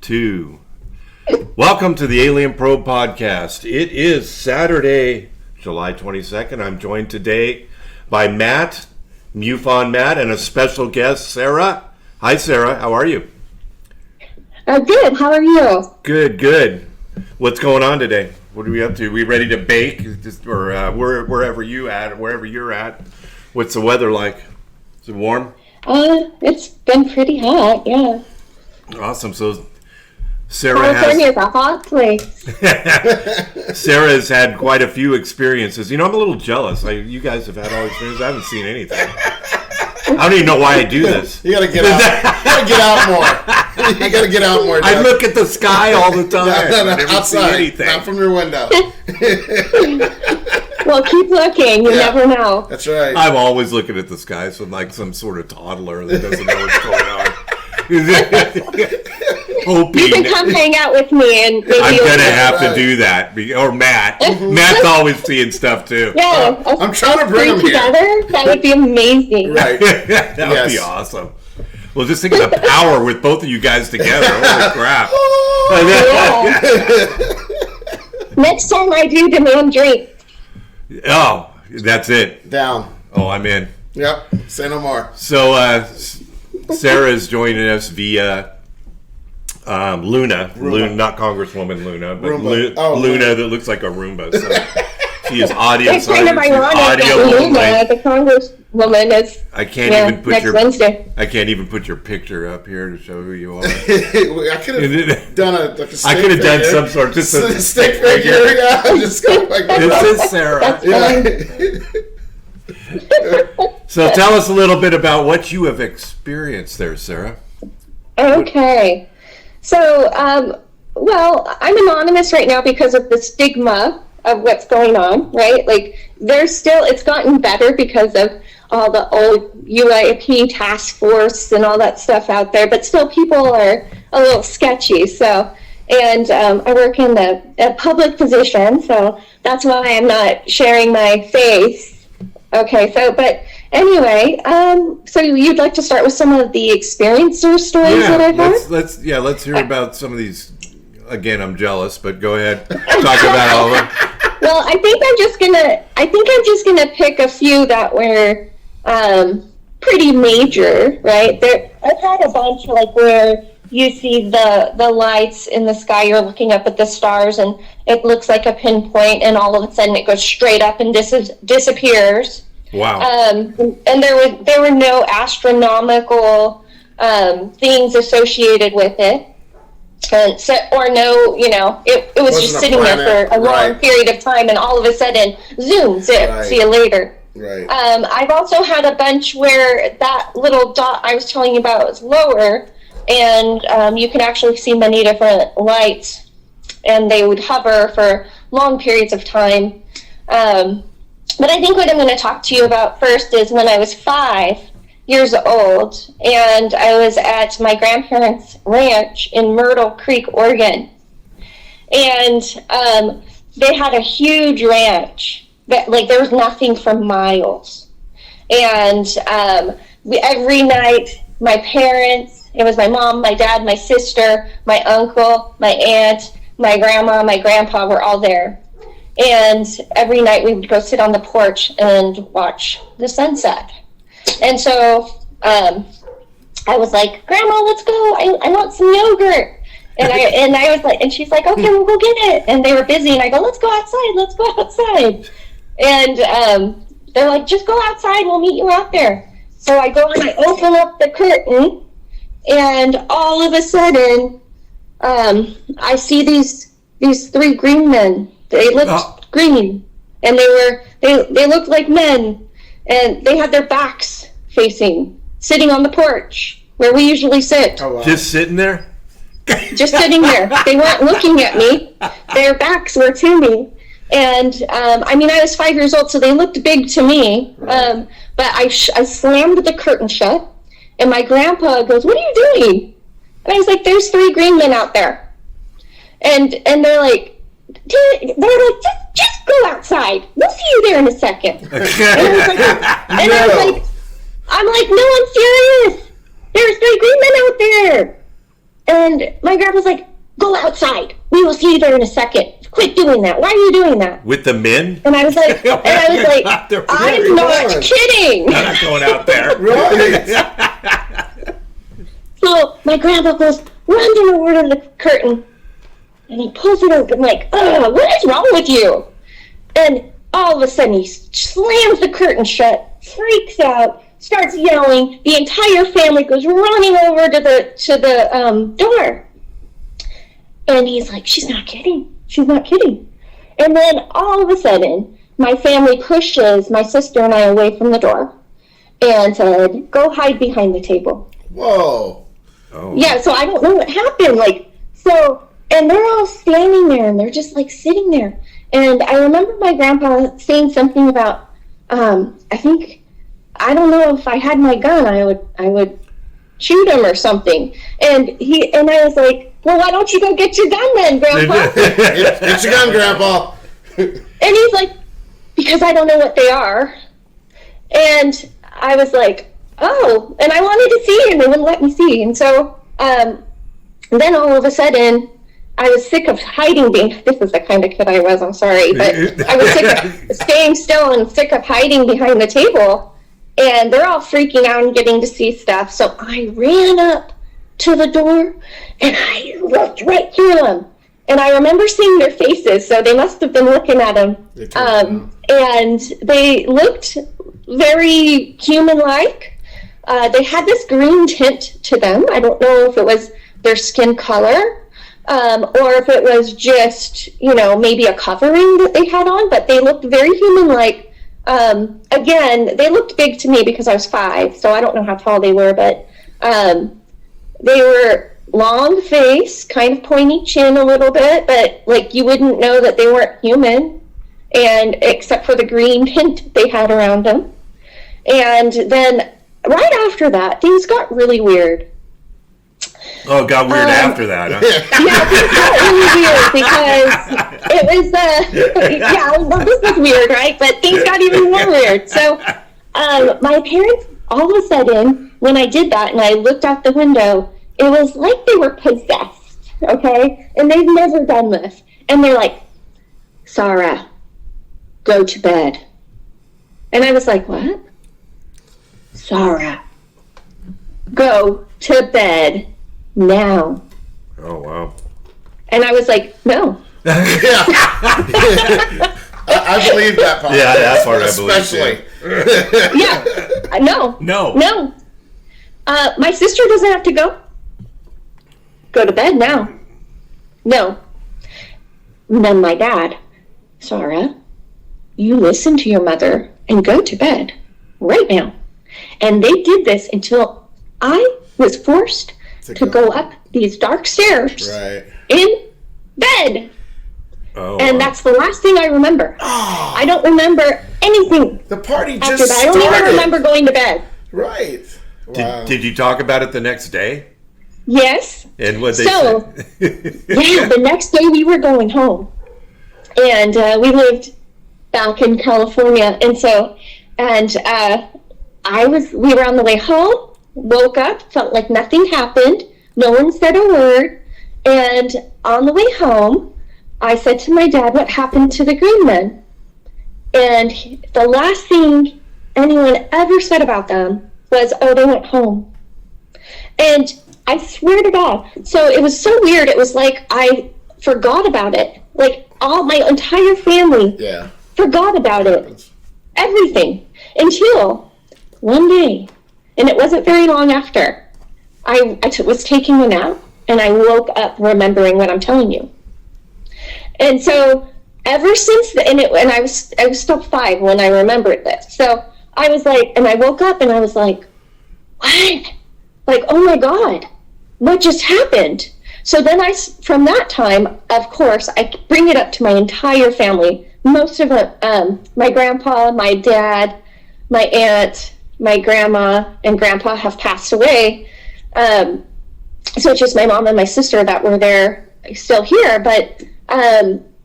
2. Welcome to the Alien Probe Podcast. It is Saturday, July 22nd. I'm joined today by Matt, MUFON Matt, and a special guest, Sarah. Hi, Sarah. How are you? Good. How are you? Good. What's going on today? What are we up to? We ready to bake? Or wherever you're at. What's the weather like? Is it warm? It's been pretty hot, yeah. Awesome. So Sarah California's a hot place. Sarah has had quite a few experiences. You know, I'm a little jealous. You guys have had all experiences. I haven't seen anything. I don't even know why I do this. You gotta get out. You gotta get out more. You gotta get out more. Doug. I look at the sky all the time. No, I never outside, see anything. not from your window. Well, keep looking. You never know. That's right. I'm always looking at the sky, so I'm like some sort of toddler that doesn't know what's going on. Hoping. You can come hang out with me, and maybe I'm gonna have to do that. Or Matt. Matt's always seeing stuff too. Yeah, I'm trying to bring them together. here. That would be amazing. Right. That would be awesome. Well, just think of the power with both of you guys together. Holy crap. Next time I do, demand drink. Oh, that's it. Down. Oh, I'm in. Yep. Say no more. So, Sarah is joining us via Luna, not Congresswoman Luna, but Luna that looks like a Roomba. So she is audio. It's kind of ironic that Luna, the Congresswoman, is I can't even put next Wednesday. I can't even put your picture up here to show who you are. I could have done a stick I could have done some sort of just a stick figure. Yeah, just go like this is Sarah. So tell us a little bit about what you have experienced there, Sarah. Okay. So, well, I'm anonymous right now because of the stigma of what's going on, right? Like, it's gotten better because of all the old UAP task force and all that stuff out there, but still people are a little sketchy. So, and I work in a public position, so that's why I'm not sharing my face. Okay, so, but anyway, so you'd like to start with some of the experiencer stories that I've heard? Let's hear about some of these. Again, I'm jealous, but go ahead. Talk about all of them. Well, I think I'm just gonna pick a few that were pretty major, right? I've had a bunch like where you see the lights in the sky, you're looking up at the stars, and it looks like a pinpoint, and all of a sudden it goes straight up and disappears. Wow. And there were no astronomical things associated with it. It was just sitting there for a long period of time, and all of a sudden, zoom, zip, see you later. Right. I've also had a bunch where that little dot I was telling you about was lower, and you can actually see many different lights, and they would hover for long periods of time. But I think what I'm going to talk to you about first is when I was 5 years old, and I was at my grandparents' ranch in Myrtle Creek, Oregon. And they had a huge ranch that, like, there was nothing for miles. And every night, my parents, it was my mom, my dad, my sister, my uncle, my aunt, my grandma, my grandpa were all there. And every night we would go sit on the porch and watch the sunset. And so I was like, Grandma, let's go. I want some yogurt. And I was like, and she's like, okay, we'll go get it. And they were busy, and I go, let's go outside. And they're like, just go outside, we'll meet you out there. So I go and I open up the curtain, and all of a sudden I see these 3 green men. They looked green, and they looked like men, and they had their backs facing, sitting on the porch where we usually sit. Oh, wow. Just sitting there? Just sitting there. They weren't looking at me. Their backs were to me. And, I was 5 years old, so they looked big to me. Right. But I slammed the curtain shut, and my grandpa goes, what are you doing? And I was like, there's 3 green men out there. And they're like, just go outside. We'll see you there in a second. I'm like, no, I'm serious. There's 3 green men out there. And my grandpa's like, go outside. We will see you there in a second. Quit doing that. Why are you doing that? With the men? And I was like, I'm not kidding. I'm not going out there. Right. So my grandpa goes running over to the curtain, and he pulls it open like, what is wrong with you? And all of a sudden he slams the curtain shut, freaks out, starts yelling. The entire family goes running over to the door. And he's like, she's not kidding. She's not kidding. And then all of a sudden, my family pushes my sister and I away from the door and said, go hide behind the table. Whoa. Oh. Yeah, so I don't know what happened. And they're all standing there and they're just like sitting there. And I remember my grandpa saying something about, I don't know if I had my gun, I would shoot him or something. And I was like, well, why don't you go get your gun then, Grandpa? Get your gun, Grandpa. And he's like, because I don't know what they are. And I was like, oh, and I wanted to see, and they wouldn't let me see. And so then all of a sudden, I was sick of hiding. This is the kind of kid I was, I'm sorry. But I was sick of staying still and sick of hiding behind the table. And they're all freaking out and getting to see stuff. So I ran up to the door, and I looked right through them. And I remember seeing their faces, so they must have been looking at them. And they looked very human-like. They had this green tint to them. I don't know if it was their skin color, or if it was just, maybe a covering that they had on, but they looked very human-like. Again, they looked big to me because I was 5, so I don't know how tall they were, but they were long face, kind of pointy chin a little bit, but like you wouldn't know that they weren't human, and except for the green tint they had around them. And then right after that, things got really weird. Oh, it got weird after that, huh? Yeah, things got really weird because it was, this was weird, right? But things got even more weird. So my parents, all of a sudden, when I did that and I looked out the window, it was like they were possessed, okay? And they've never done this. And they're like, Sarah, go to bed. And I was like, what? Sarah, go to bed now. Oh, wow. And I was like, no. Yeah. I believe that part. Yeah, that part I believe. Especially. Yeah. No. No. My sister doesn't have to go. Go to bed now. No. And then my dad, Sarah, you listen to your mother and go to bed right now. And they did this until I was forced to go up these dark stairs in bed. Oh, and that's the last thing I remember. Oh. I don't remember anything. The party after just that. started. I don't even remember going to bed. Right. Wow. Did you talk about it the next day? Yes. And what they said? Yeah, the next day we were going home. And we lived back in California. And so, we were on the way home, woke up, felt like nothing happened. No one said a word. And on the way home, I said to my dad, what happened to the green men? And the last thing anyone ever said about them was, oh, they went home. And I swear to God. So it was so weird. It was like I forgot about it. Like my entire family forgot about it. Everything. Until one day, and it wasn't very long after, I was taking a nap, and I woke up remembering what I'm telling you. And so ever since then, and I was still 5 when I remembered this. So I was like, and I woke up and I was like, what? Like, oh my God, what just happened? So then from that time, of course, I bring it up to my entire family. Most of them, my grandpa, my dad, my aunt, my grandma, and grandpa have passed away. So it's just my mom and my sister that were there still here. But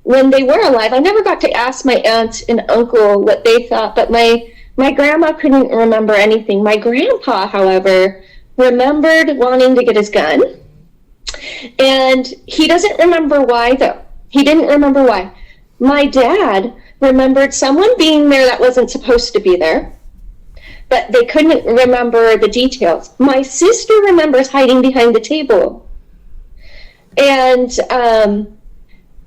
when they were alive, I never got to ask my aunt and uncle what they thought, but my grandma couldn't remember anything. My grandpa, however, remembered wanting to get his gun, And he doesn't remember why, though. He didn't remember why. My dad remembered someone being there that wasn't supposed to be there, but they couldn't remember the details. My sister remembers hiding behind the table. And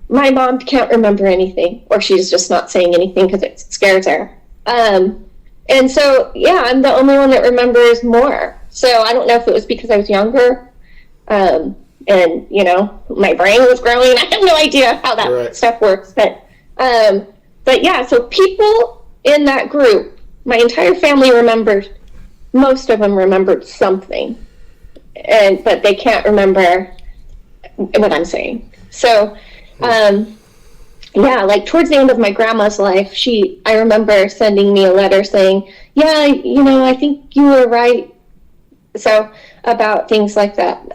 my mom can't remember anything, or she's just not saying anything because it scares her. And so, yeah, I'm the only one that remembers more. So I don't know if it was because I was younger, and, you know, my brain was growing. I have no idea how that stuff works. But yeah, so people in that group, my entire family remembered, most of them remembered something, but they can't remember what I'm saying. So, yeah, like towards the end of my grandma's life, I remember sending me a letter saying, yeah, you know, I think you were right. So about things like that.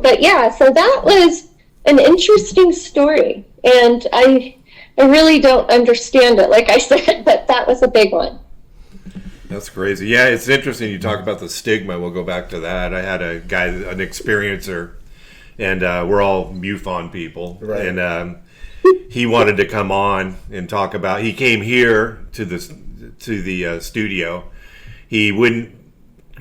But yeah, so that was an interesting story, and I really don't understand it, like I said, but that was a big one. That's crazy. Yeah, it's interesting you talk about the stigma. We'll go back to that. I had a guy, an experiencer, and we're all MUFON people. Right. And he wanted to come on and talk about, he came here to the studio. He wouldn't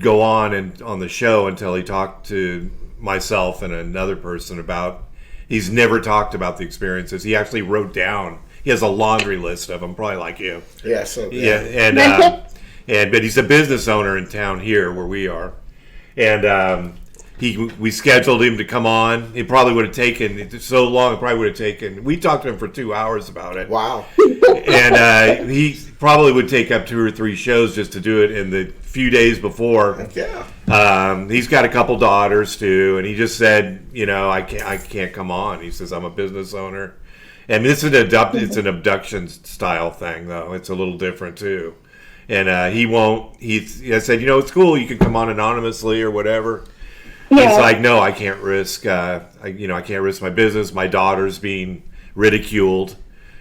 go on the show until he talked to myself and another person about, he's never talked about the experiences. He actually wrote down, he has a laundry list of them, probably like you. Yeah, but he's a business owner in town here where we are. And we scheduled him to come on. It probably would have taken so long. It probably would have taken. We talked to him for 2 hours about it. Wow. And he probably would take up 2 or 3 shows just to do it in the few days before. Yeah. He's got a couple daughters too, and he just said, you know, I can't come on. He says I'm a business owner, and this is it's an abduction style thing though. It's a little different too. And he won't. I said, you know, it's cool. You can come on anonymously or whatever. Yeah. It's like, no, I can't risk. I can't risk my business, my daughters being ridiculed.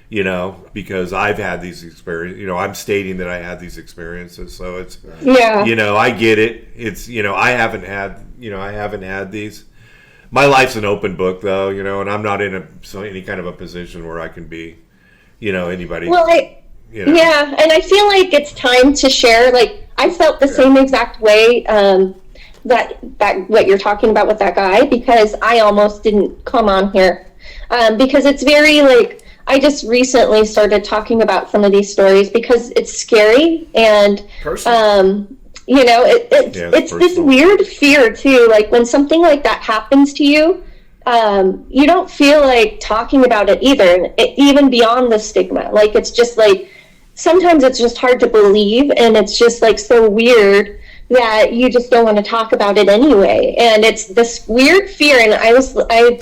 You know, because I've had these experiences. You know, I'm stating that I had these experiences. So it's, you know, I get it. It's, you know, I haven't had these. My life's an open book, though. You know, and I'm not in any kind of a position where I can be, you know, anybody. Well, yeah, and I feel like it's time to share. Like, I felt the same exact way that what you're talking about with that guy, because I almost didn't come on here because it's very like, I just recently started talking about some of these stories because it's scary, and you know, it's this weird fear too. Like when something like that happens to you, you don't feel like talking about it either, even beyond the stigma. Like it's just like, sometimes it's just hard to believe, and it's just like so weird that you just don't want to talk about it anyway. And it's this weird fear, and I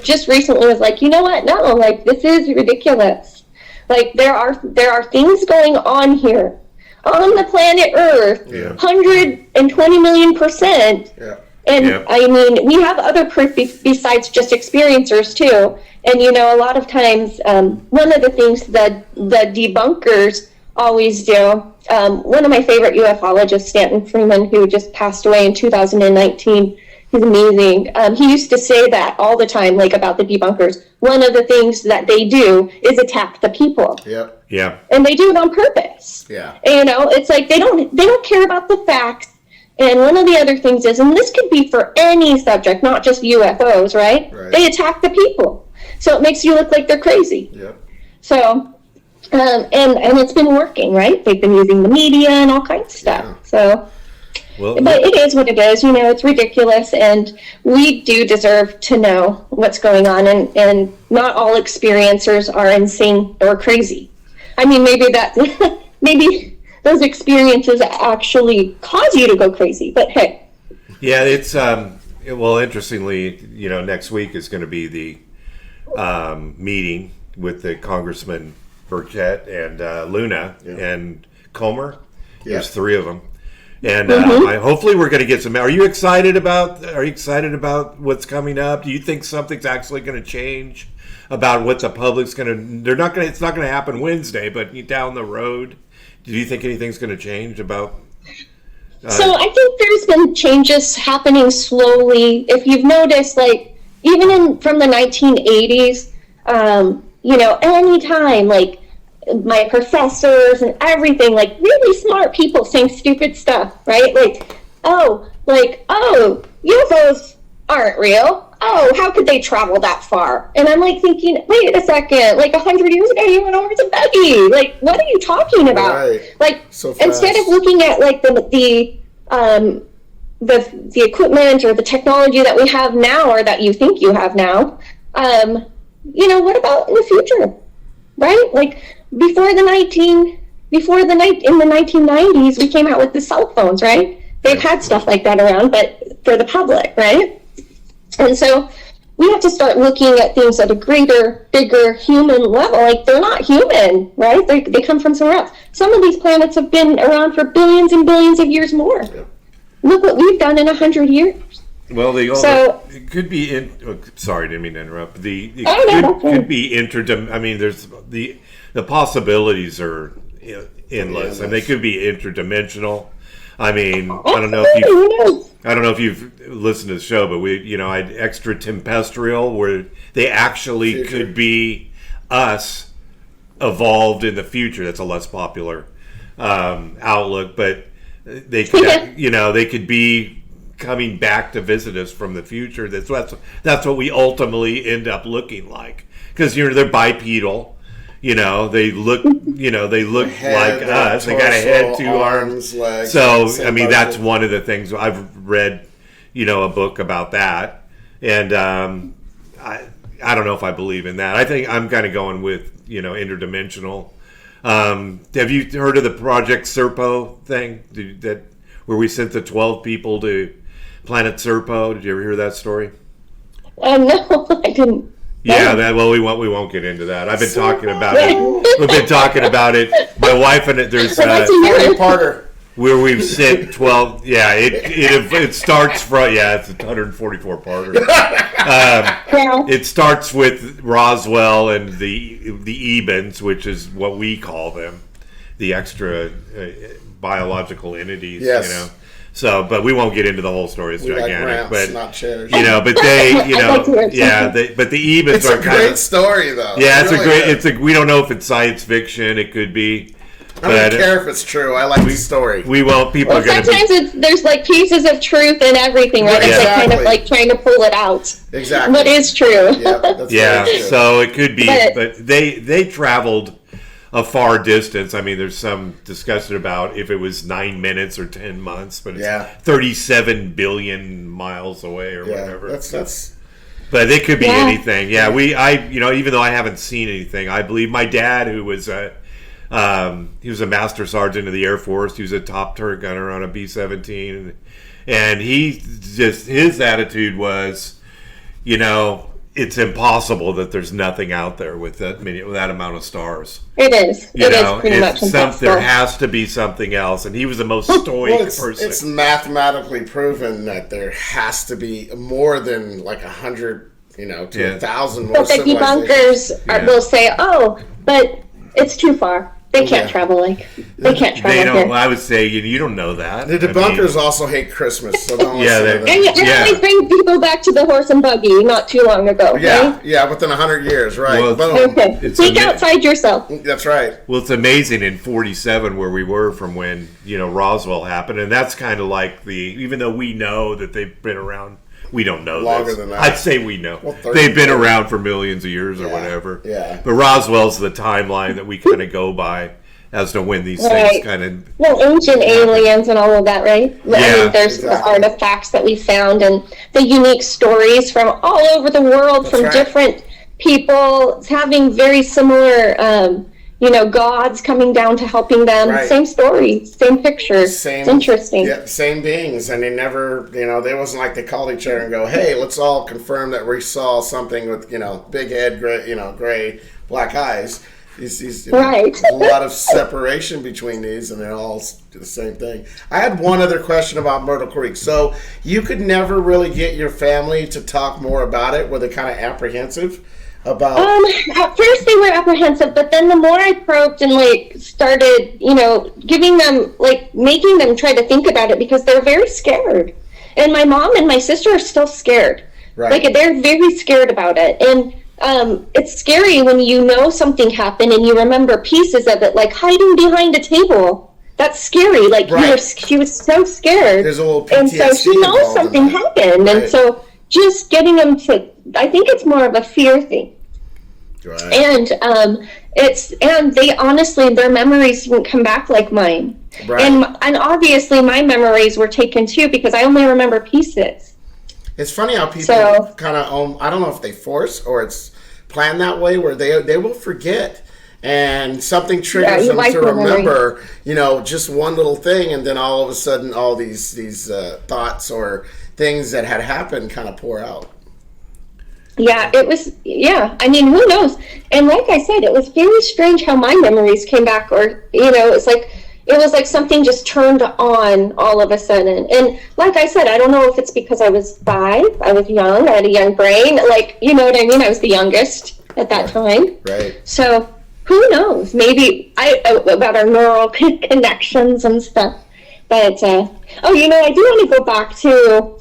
just recently was like, you know what, no, like this is ridiculous. Like there are things going on here on the planet Earth, 120 million %. Yeah. And I mean, we have other proof besides just experiencers too. And you know, a lot of times, one of the things that the debunkers always do. One of my favorite ufologists, Stanton Freeman, who just passed away in 2019, he's amazing. He used to say that all the time, like about the debunkers. One of the things that they do is attack the people. Yep. Yeah. And they do it on purpose. Yeah. And, you know, it's like they don't care about the facts. And one of the other things is, and this could be for any subject, not just UFOs, right? They attack the people. So it makes you look like they're crazy. Yep. So, and it's been working, right? They've been using the media and all kinds of stuff. Yeah. So, but it is what it is. You know, it's ridiculous, and we do deserve to know what's going on. And not all experiencers are insane or crazy. I mean, maybe those experiences actually cause you to go crazy. But hey. Yeah, it's well, interestingly, you know, next week is going to be the meeting with the Congressman Burchett and Luna and Comer. There's 3 of them, and hopefully we're going to get some. Are you excited about what's coming up? Do you think something's actually going to change about what the public's going to? They're not going. It's not going to happen Wednesday, but down the road, do you think anything's going to change about? So I think there's been changes happening slowly. If you've noticed, like from the 1980s, anytime, like, my professors and everything, like, really smart people saying stupid stuff, right? Like, UFOs aren't real. Oh, how could they travel that far? And I'm like thinking, wait a second, like 100 years ago, you went over to Becky. Like, what are you talking about? Right. Like, so instead of looking at like the equipment or the technology that we have now, or that you think you have now, what about in the future, right? Like, in the 1990s, we came out with the cell phones, right? They've had stuff like that around, but for the public, right? And so we have to start looking at things at a greater, bigger human level. Like, they're not human, right? They come from somewhere else. Some of these planets have been around for billions and billions of years more. Yeah. Look what we've done in 100 years. Well, it could be sorry, didn't mean to interrupt. Could be interdimensional. I mean, there's the possibilities are endless, and they could be interdimensional. I mean, I don't know if you've listened to the show, but I had extraterrestrial, where they actually could be us evolved in the future. That's a less popular outlook, but they could, they could be coming back to visit us from the future. That's what we ultimately end up looking like, because they're bipedal. They look like us. They got a head, two arms, legs. So, I mean, that's one of the things I've read, a book about that. And I don't know if I believe in that. I think I'm kind of going with, interdimensional. Have you heard of the Project Serpo thing where we sent the 12 people to Planet Serpo? Did you ever hear that story? No, I didn't. Yeah, we won't get into that. I've been talking about it. We've been talking about it. My wife and there's party-parter where we've sent 12. Yeah, it starts from it's a 144 parter. It starts with Roswell and the Ebens, which is what we call them, the extra biological entities. Yes. So, but we won't get into the whole story. It's gigantic, like ramps, but not chairs. But they, but the Ebens it's are a great story, though. Yeah, it's a great. We don't know if it's science fiction. It could be. I don't care if it's true. I like the story. We won't. People are going to. Sometimes there's like pieces of truth in everything, right? It's like kind of like trying to pull it out. Exactly. What is true? Yeah, so it could be, but they traveled a far distance. I mean, there's some discussion about if it was 9 minutes or 10 months, but it's 37 billion miles away or whatever. That's. But it could be anything. Yeah, even though I haven't seen anything, I believe my dad, who was he was a master sergeant of the Air Force. He was a top turret gunner on a B-17, and his attitude was, it's impossible that there's nothing out there with that amount of stars. It is. It is pretty much impossible. There has to be something else, and he was the most stoic person. It's mathematically proven that there has to be more than like 100, to 1,000 more. But the debunkers will say, "Oh, but it's too far. They can't travel they can't travel." They don't. Well, I would say you don't know that. The debunkers also hate Christmas, so don't listen to them. And always bring people back to the horse and buggy not too long ago. Yeah, right? Yeah, within 100 years, right? Well, think outside yourself. That's right. Well, it's amazing in 47 where we were from when Roswell happened, and that's kind of like even though we know that they've been around. We don't know longer than that. I'd say we know. Well, they've been around for millions of years or whatever. Yeah. But Roswell's the timeline that we kind of go by as to when these things kind of... Well, ancient aliens and all of that, right? Yeah, I mean, there's the artifacts that we found and the unique stories from all over the world, from different people having very similar... gods coming down to helping them. Right. Same story, same pictures. It's interesting. Yeah, same beings, and they never, they wasn't like they called each other and go, "Hey, let's all confirm that we saw something with, big head, gray, black eyes." These right. There's a lot of separation between these, and they all do the same thing. I had one other question about Myrtle Creek. So you could never really get your family to talk more about it. Were they kind of apprehensive? At first they were apprehensive, but then the more I probed and started, giving them, making them try to think about it, because they're very scared. And my mom and my sister are still scared. Right. Like, they're very scared about it. And it's scary when you know something happened and you remember pieces of it, like hiding behind a table. That's scary. Like, Right. she was so scared. There's a little PTSD and so she knows involved in something that. happened. Right. And so just getting them to, I think it's more of a fear thing. Right. And they honestly, their memories didn't come back like mine. Right. And obviously my memories were taken too, because I only remember pieces. It's funny how people kind of, I don't know if they force or it's planned that way, where they will forget, and something triggers them to remember, just one little thing, and then all of a sudden all these thoughts or things that had happened kind of pour out. Yeah, it was, I mean, who knows? And like I said, it was very strange how my memories came back, or, it was like something just turned on all of a sudden. And like I said, I don't know if it's because I was 5, I was young, I had a young brain, like, you know what I mean? I was the youngest at that time. Right. So who knows? Maybe about our neural connections and stuff. But, I do want to go back to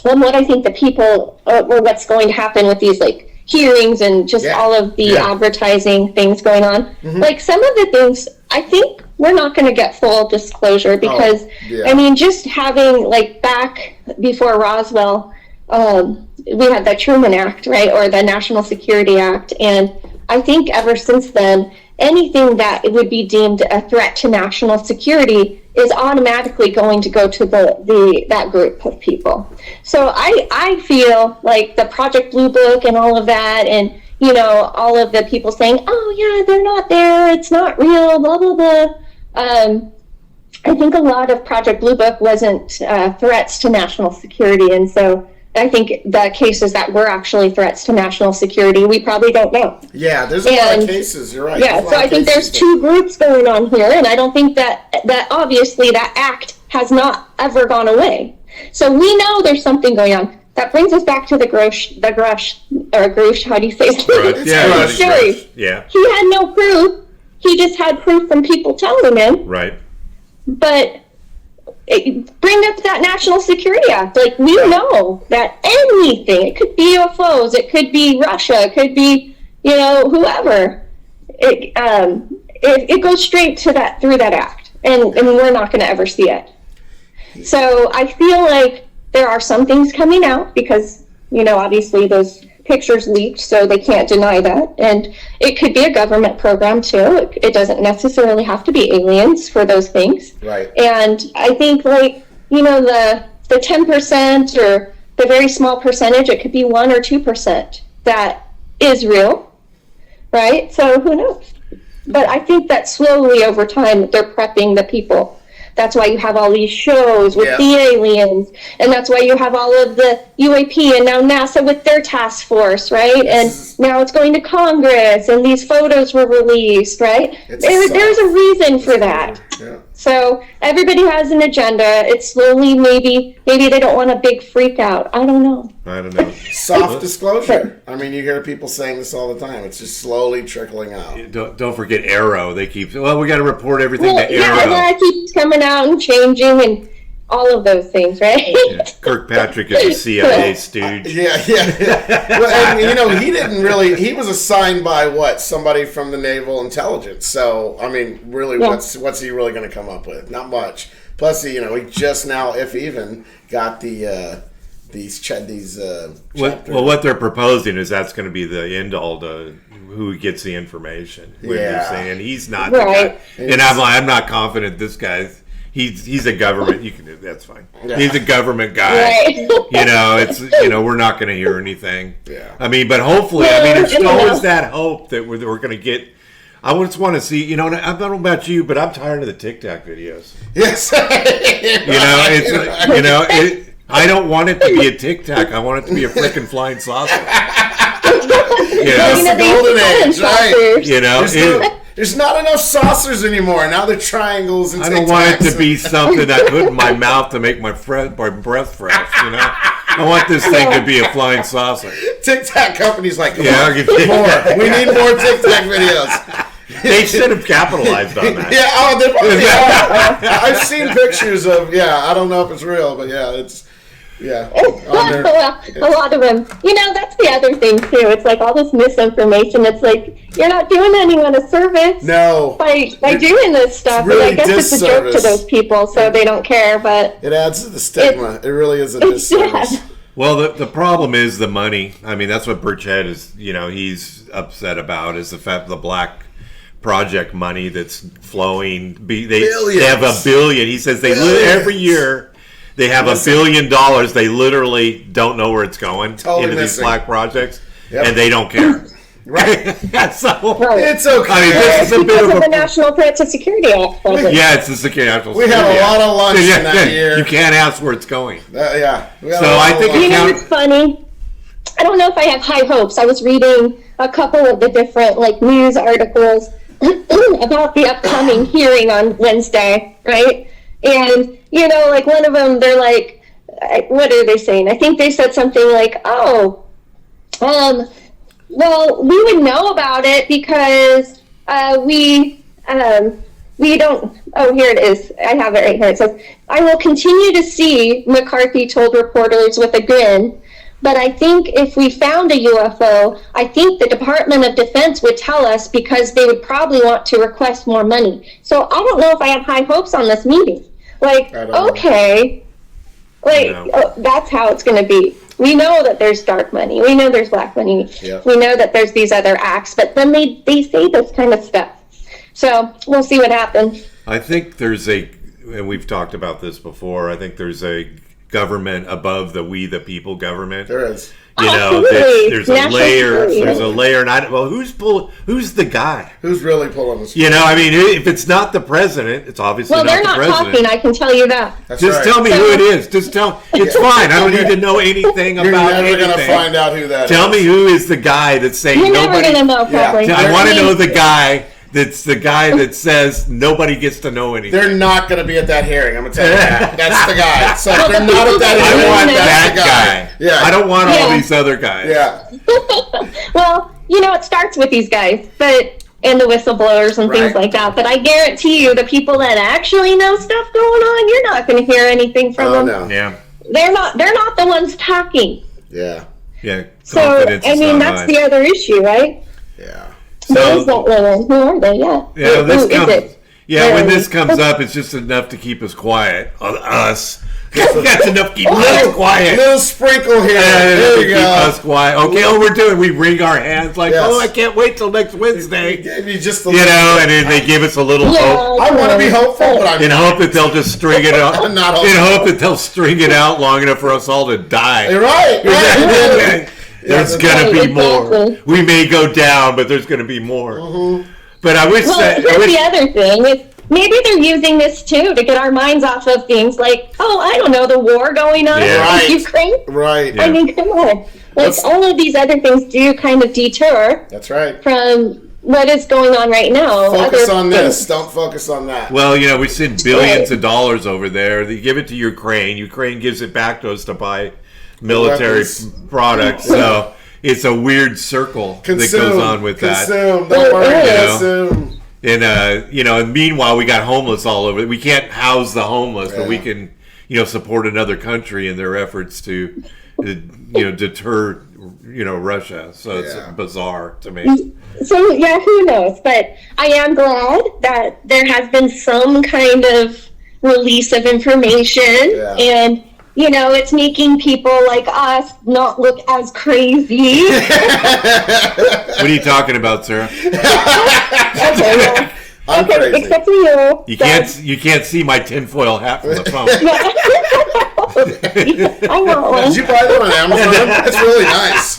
what I think the people, or what's going to happen with these, like, hearings and just all of the advertising things going on. Mm-hmm. Like, some of the things, I think we're not going to get full disclosure, because, I mean, just having, like, back before Roswell, we had the Truman Act, right, or the National Security Act, and I think ever since then, anything that would be deemed a threat to national security is automatically going to go to that group of people. So I feel like the Project Blue Book and all of that, and all of the people saying, oh yeah, they're not there, it's not real, blah blah blah. I think a lot of Project Blue Book wasn't threats to national security, and so I think the cases that were actually threats to national security, we probably don't know. Yeah, there's a lot of cases, you're right. Yeah, so I think there's two groups going on here, and I don't think that obviously that act has not ever gone away. So we know there's something going on. That brings us back to the Grush, how do you say it? Grush. Yeah. He had no proof. He just had proof from people telling him. Right. But bring up that National Security Act. Like, we know that anything, it could be UFOs, it could be Russia, it could be, whoever. It goes straight to that, through that act. And we're not going to ever see it. So I feel like there are some things coming out because, obviously those pictures leaked, so they can't deny that. And it could be a government program too. It doesn't necessarily have to be aliens for those things. Right. And I think, like, the 10% or the very small percentage, it could be 1 or 2% that is real, right? So who knows? But I think that slowly over time they're prepping the people. That's why you have all these shows with the aliens, and that's why you have all of the UAP, and now NASA with their task force, right? And now it's going to Congress, and these photos were released, right? There's a reason for that. Yeah. So everybody has an agenda. It's slowly, maybe they don't want a big freak out. I don't know. Soft disclosure. I mean, you hear people saying this all the time. It's just slowly trickling out. Don't forget Arrow. They keep, we got to report everything to Arrow. Yeah, that keeps coming out and changing and all of those things, right? Yeah. Kirkpatrick is a CIA stooge. Yeah. Well, and, he didn't really, he was assigned by somebody from the Naval Intelligence. So, I mean, really, what's he really going to come up with? Not much. Plus, he just now, if even, got these well, what they're proposing is that's going to be the end all to who gets the information. You're saying he's not the guy. And I'm not confident this guy's. He's a government. That's fine. Yeah. He's a government guy. Right. We're not going to hear anything. Yeah. I mean, but hopefully, there's always that hope that we're going to get. I just want to see. I don't know about you, but I'm tired of the Tic Tac videos. Yes. I don't want it to be a Tic Tac. I want it to be a freaking flying saucer. It's the golden age, right? There's not enough saucers anymore. Now they're triangles and Tic Tacs. I don't want it to be something I put in my mouth to make my breath fresh, I want this thing to be a flying saucer. Tic Tac company's like, more. We need more Tic Tac videos. They should have capitalized on that. They probably are. I've seen pictures of, I don't know if it's real, but it's... Yeah. Well, a lot of them. That's the other thing too. It's like all this misinformation. It's like you're not doing anyone a service. No. By doing this stuff. Really I guess it's a joke to those people, so they don't care. But it adds to the stigma. It really is a disservice. Yeah. Well, the problem is the money. I mean, that's what Burchett is, he's upset about is the fact the black project money that's flowing. They have $1 billion. He says every year they have $1 billion. They literally don't know where it's going into these black projects, and they don't care. Right. So it's okay. I mean, this is a bit of the National Threat to Security Act. Yeah, it's the Security Act. We have a lot of lunch in that year. You can't ask where it's going. Yeah. So I think it's funny. I don't know if I have high hopes. I was reading a couple of the different news articles about the upcoming hearing on Wednesday, right? And one of them, they're like, what are they saying? I think they said something like, well, we would know about it because we don't. Oh, here it is. I have it right here. It says, "I will continue to see," McCarthy told reporters with a grin, "but I think if we found a UFO, I think the Department of Defense would tell us because they would probably want to request more money." So I don't know if I have high hopes on this meeting. Okay. That's how it's going to be. We know that there's dark money. We know there's black money. Yep. We know that there's these other acts, but then they say this kind of stuff. So we'll see what happens. I think there's and we've talked about this before, I think there's a government above the we the people government. There is. There's a layer. There's a layer, and who's the guy? Who's really pulling the strings? I mean, if it's not the president, it's obviously not the president. Well, they're not talking. I can tell you that. Just tell me who it is. Just tell. It's fine. I don't need to know anything about anything. You're never gonna find out who that is. Tell me who is the guy that's saying You're nobody. Never gonna know, probably. Yeah. I want to know the guy. That's the guy that says nobody gets to know anything. They're not going to be at that hearing. I'm going to tell you that. That's the guy. So they're not at that hearing. I want that guy. Yeah. I don't want all these other guys. Yeah. Well, it starts with these guys, and the whistleblowers and things like that. But I guarantee you, the people that actually know stuff going on, you're not going to hear anything from them. No. Yeah. They're not the ones talking. Yeah. Yeah. So that's the other issue, right? Yeah. So, who are they? Yeah. When this comes up, it's just enough to keep us quiet. Us. That's enough to keep us quiet. A little sprinkle here. There you go. Keep us quiet. Okay, we wring our hands like, I can't wait till next Wednesday. Gave you just and then they give us a little hope. I want to be hopeful, but I'm in hope that they'll just string it out. In hope that they'll string it out long enough for us all to die. You're right. There's going to be more. We may go down, but there's going to be more. Mm-hmm. But I wish that... the other thing is, maybe they're using this, too, to get our minds off of things like, I don't know, the war going on in Ukraine. Right. I mean, come on. All of these other things do kind of detour. That's right. From what is going on right now. Focus on this. Don't focus on that. Well, we send billions of dollars over there. They give it to Ukraine. Ukraine gives it back to us to buy military products, so it's a weird circle that goes on with that. Consume. And meanwhile, we got homeless all over. We can't house the homeless, but we can, support another country in their efforts to, deter, Russia. So it's bizarre to me. So who knows? But I am glad that there has been some kind of release of information and. It's making people like us not look as crazy. What are you talking about, Sarah? I'm crazy. Except for you. You can't see my tinfoil hat from the phone. I want one. Did you buy that on Amazon? It's really nice.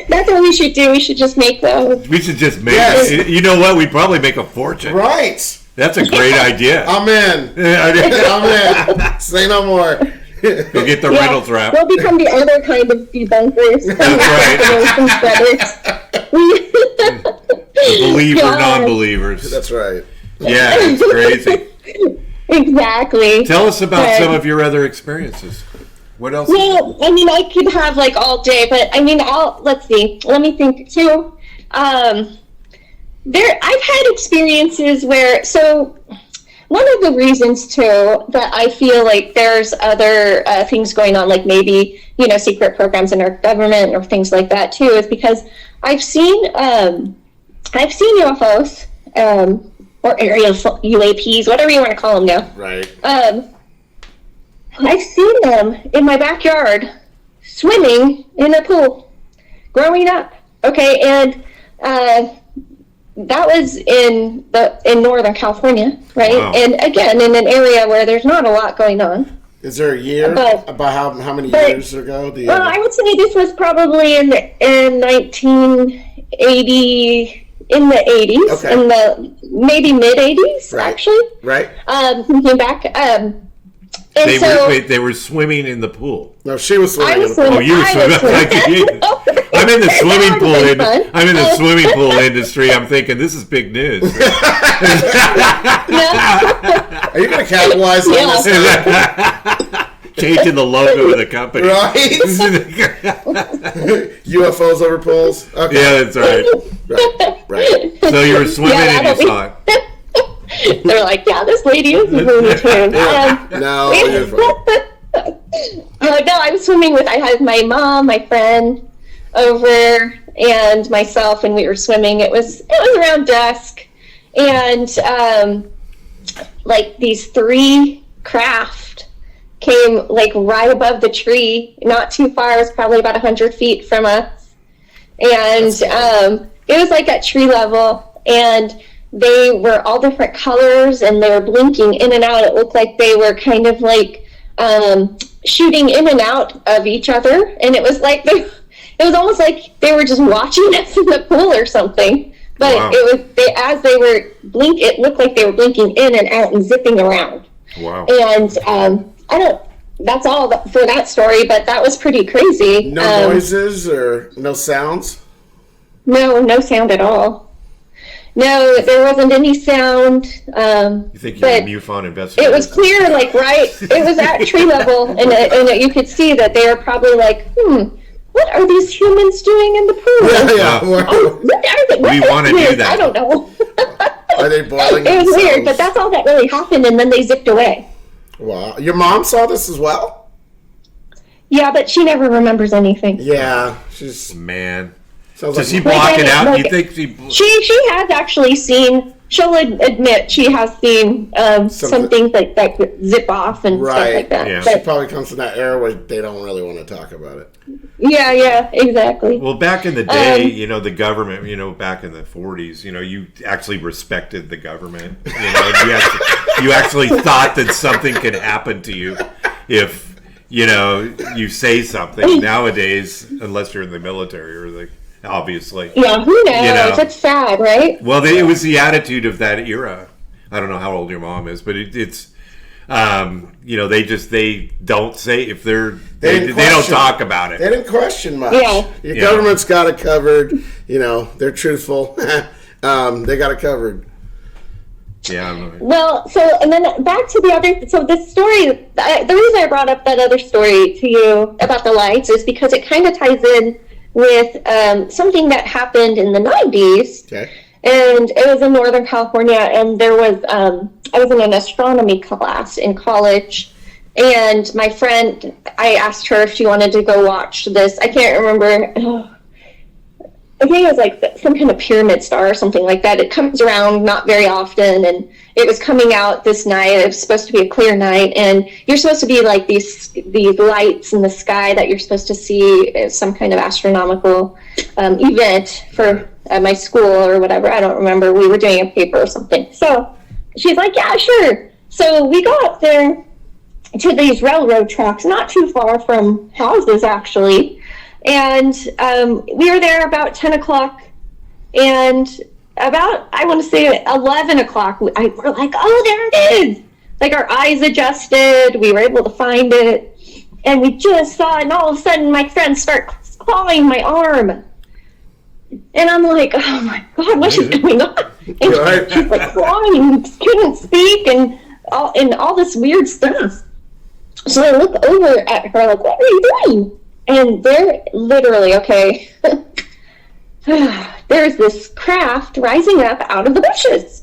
That's what we should do. We should just make those. We should just make it. You know what? We'd probably make a fortune. Right. That's a great idea. I'm in. I'm in. Say no more. Go get the Reynolds wrap. We'll become the other kind of debunkers. That's right. Believer, non-believers. That's right. Yeah, it's crazy. Exactly. Tell us about some of your other experiences. What else? Well, I could have all day, but let's see. Let me think too. I've had experiences where, one of the reasons too that I feel like there's other things going on, like maybe, secret programs in our government or things like that too, is because I've seen UFOs, or aerial UAPs, whatever you want to call them now. Right. I've seen them in my backyard swimming in a pool growing up. Okay, and that was in Northern California, right? Wow. And again, in an area where there's not a lot going on. Is there a year? About how many years ago? Well, I would say this was probably in 1980, in the 80s, Okay. in the maybe mid 80s, Right. actually. Right. Thinking back, and They were swimming in the pool. No, she was swimming. I was in the pool. Oh, you were swimming. I'm in the swimming pool. I'm in the swimming pool industry. I'm thinking this is big news. Are you going to capitalize on this? Changing the logo of the company. Right? UFOs over pools. Okay. Yeah, that's right. Right. So you were swimming and you saw it. They're like, yeah, this lady is a Looney Tune. No, you're fine. No, I was swimming I had my mom, my friend over, and myself, and we were swimming. It was around dusk, and like these 3 craft came like right above the tree, not too far. It was probably about 100 feet from us, and it was like at tree level, and they were all different colors, and they were blinking in and out. It looked like they were kind of like shooting in and out of each other, and it was like it was almost like they were just watching us in the pool or something. But Wow. as they were it looked like they were blinking in and out and zipping around. Wow. And that's all for that story, but that was pretty crazy. No noises or no sounds? No sound at all. No, there wasn't any sound. You think you're a MUFON investigator? It was clear, like it was at tree level, and you could see that they were probably like, what are these humans doing in the pool? Yeah. What We want to do that. I don't know. Are they boiling It was themselves? weird, but that's all that really happened, and then they zipped away. Wow. Your mom saw this as well? Yeah, but she never remembers anything. Yeah. She's... Man. Sounds Does she like... block it out? Like, You think she... She has actually seen. She'll admit she has seen some things that zip off and stuff like that. Yeah. She But, probably comes from that era where they don't really want to talk about it. yeah, exactly. Well, back in the day, the government, back in the 40s, you actually respected the government. You actually thought that something could happen to you if, you say something. Nowadays, unless you're in the military or obviously. Yeah, who knows? It's sad, right? Well, it was the attitude of that era. I don't know how old your mom is, but it's, they don't say if they don't talk about it. They didn't question much. Yeah. Your government's got it covered. They're truthful. They got it covered. Yeah. Well, and then back to the other. So this story, the reason I brought up that other story to you about the lights is because it kind of ties in with something that happened in the 90s. Okay. And it was in Northern California, and there was, I was in an astronomy class in college, and my friend, I asked her if she wanted to go watch this. I can't remember. I think it was like some kind of pyramid star or something like that. It comes around not very often, and it was coming out this night. It was supposed to be a clear night, and you're supposed to be like these lights in the sky that you're supposed to see as some kind of astronomical event for my school or whatever. I don't remember. We were doing a paper or something. So she's like, yeah, sure. So we go up there to these railroad tracks, not too far from houses, actually. And we were there about 10 o'clock, and about, I want to say 11 o'clock, we're like, oh, there it is. Like, our eyes adjusted. We were able to find it. And we just saw it, and all of a sudden, my friends start clawing my arm. And I'm like, oh, my God, what is going on? And she's like clawing and couldn't speak and all this weird stuff. So I look over at her like, what are you doing? And they're literally, okay, there's this craft rising up out of the bushes.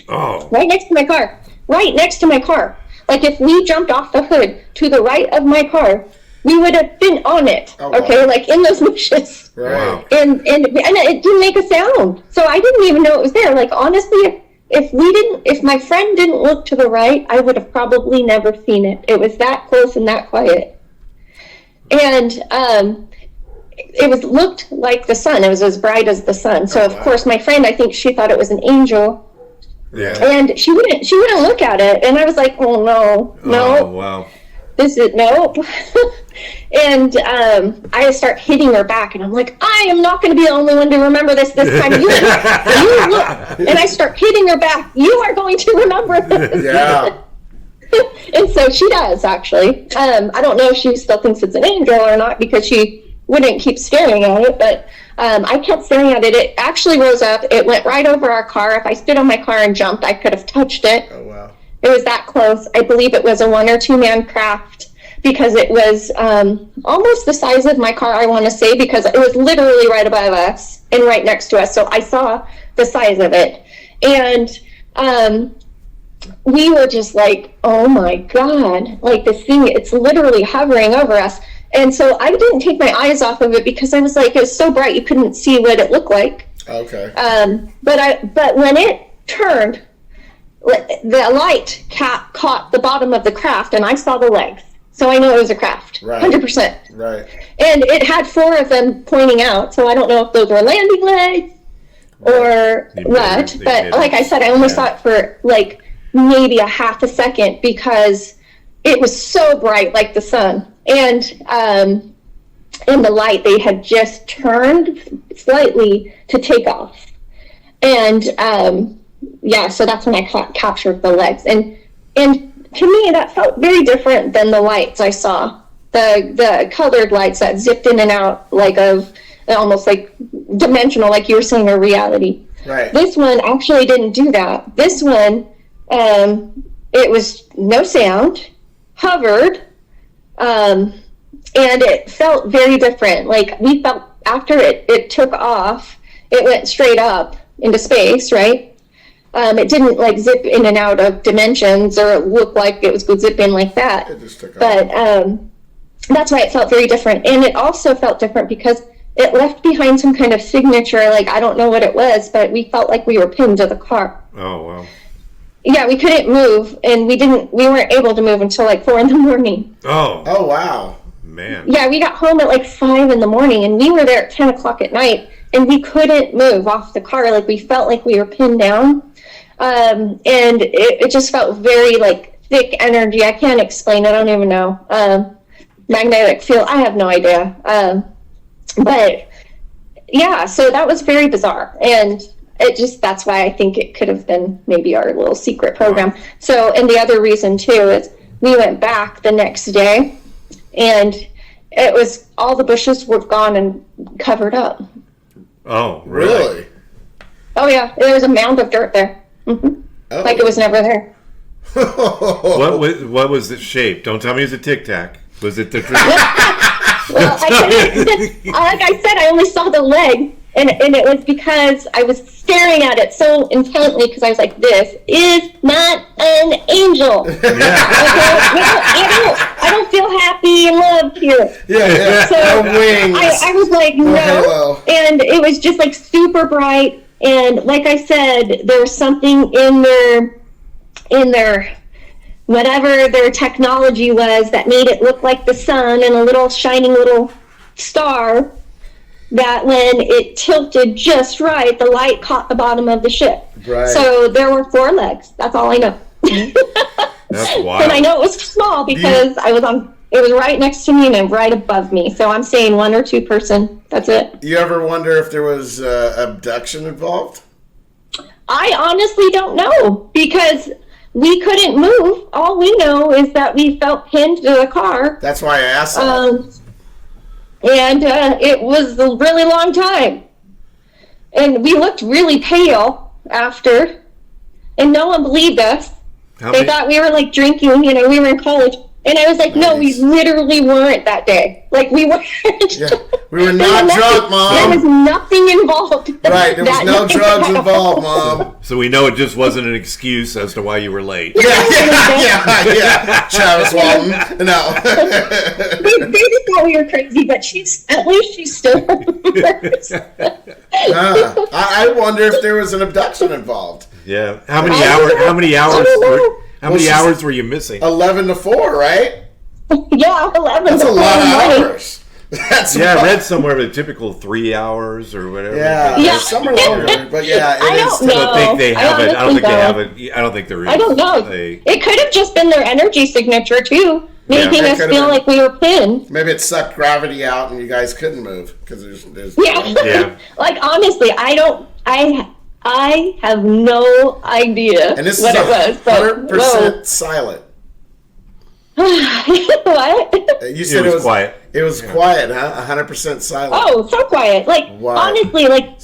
Oh. Right next to my car. right next to my car. Like if we jumped off the hood to the right of my car, we would have been on it. Oh, okay, wow. like in those bushes. Right. Wow. And it didn't make a sound. So I didn't even know it was there. Like honestly, if my friend didn't look to the right, I would have probably never seen it. It was that close and that quiet. And it looked like the sun. It was as bright as the sun. So of course my friend, I think she thought it was an angel. Yeah. And she wouldn't look at it. And I was like, oh no. Oh, wow. This is nope. And I start hitting her back, and I'm like, I am not going to be the only one to remember this time. You look, and I start hitting her back. You are going to remember this. Yeah. And so she does, actually. I don't know if she still thinks it's an angel or not, because she wouldn't keep staring at it, but I kept staring at it. It actually rose up. It went right over our car. If I stood on my car and jumped, I could have touched it. Oh, wow. It was that close. I believe it was a 1 or 2 man craft, because it was almost the size of my car, I want to say, because it was literally right above us and right next to us. So I saw the size of it. And we were just like, oh my God, like this thing, it's literally hovering over us. And so I didn't take my eyes off of it, because I was like, it was so bright you couldn't see what it looked like. Okay. But when it turned, the light caught the bottom of the craft, and I saw the legs. So I know it was a craft, Right. 100%. Right. And it had 4 of them pointing out, so I don't know if those were landing legs or what. But like I said, I only saw it for like maybe a half a second, because it was so bright, like the sun. And in the light, they had just turned slightly to take off. And so that's when I captured the legs. And to me, that felt very different than the lights I saw. The colored lights that zipped in and out, like of almost like dimensional, like you were saying, or reality. Right. This one actually didn't do that. This one, it was no sound, hovered, and it felt very different. Like we felt after it took off, it went straight up into space, right? It didn't like zip in and out of dimensions, or it looked like it was going to zip in like that. It just took off. But that's why it felt very different. And it also felt different because it left behind some kind of signature. Like, I don't know what it was, but we felt like we were pinned to the car. Oh, wow. Yeah, we couldn't move, and we weren't able to move until like 4 a.m. Oh. Oh, wow. Man. Yeah, we got home at like 5 a.m, and we were there at 10 o'clock at night, and we couldn't move off the car. Like, we felt like we were pinned down. And it just felt very like thick energy. I can't explain it. I don't even know. Magnetic field. I have no idea. But yeah, so that was very bizarre. And that's why I think it could have been maybe our little secret program. So, and the other reason too is we went back the next day, and it was all the bushes were gone and covered up. Oh, really? Oh yeah, there was a mound of dirt there. Mm-hmm. Oh. Like it was never there. What was its shape? Don't tell me it was a Tic Tac. Was it the? Well, like I said, I only saw the leg, and it was because I was staring at it so intently, because I was like, "This is not an angel." Yeah. I don't feel happy and loved here. Yeah. So wings. I was like, no, hello. And it was just like super bright, and like I said, there was something in their whatever their technology was that made it look like the sun and a little shining little star, that when it tilted just right, the light caught the bottom of the ship. Right. So there were 4 legs. That's all I know. That's wild. And I know it was small because it was right next to me and right above me. So I'm saying 1 or 2 person. That's it. You ever wonder if there was abduction involved? I honestly don't know, because we couldn't move. All we know is that we felt pinned to the car. That's why I asked that. And it was a really long time. And we looked really pale after. And no one believed us. They thought we were like drinking. We were in college. And I was like, no, we literally weren't that day. Like, we weren't. Yeah. We were not drunk, Mom. There was nothing involved. Right, there was no drugs involved, Mom. So we know it just wasn't an excuse as to why you were late. Yeah. Travis Walton. No. They just thought we were crazy, but at least she's still remembers. I wonder if there was an abduction involved. Yeah. How many hours were you missing? 11 to 4, right? Yeah, 11. That's a lot of hours. I read somewhere the typical 3 hours or whatever. Yeah. Somewhere longer, but yeah, it is. I don't think they have it. I don't think they have it. I don't think there is. I don't know. It could have just been their energy signature too, making us feel like we were pinned. Maybe it sucked gravity out and you guys couldn't move because there's. Yeah. Like honestly, I have no idea and this what is it was. 100% silent. What? You said it was quiet. It was quiet, huh? 100% silent. Oh, so quiet. Like, honestly, like,